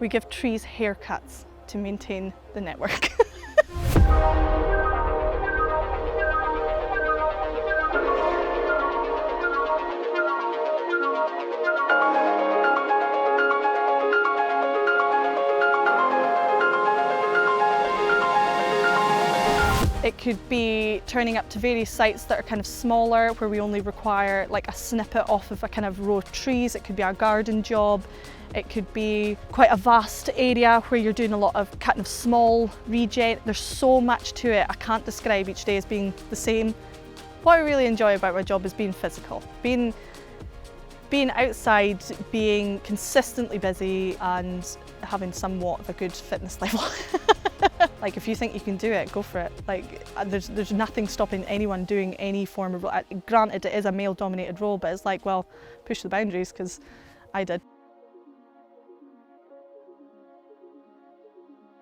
We give trees haircuts to maintain the network. It could be turning up to various sites that are kind of smaller, where we only require like a snippet off of a kind of row of trees. It could be our garden job. It could be quite a vast area where you're doing a lot of kind of small regen. There's so much to it. I can't describe each day as being the same. What I really enjoy about my job is being physical. Being outside, being consistently busy and having somewhat of a good fitness level. Like, if you think you can do it, go for it. Like, there's nothing stopping anyone doing any form of role. Granted, it is a male-dominated role, but it's like, well, push the boundaries, because I did.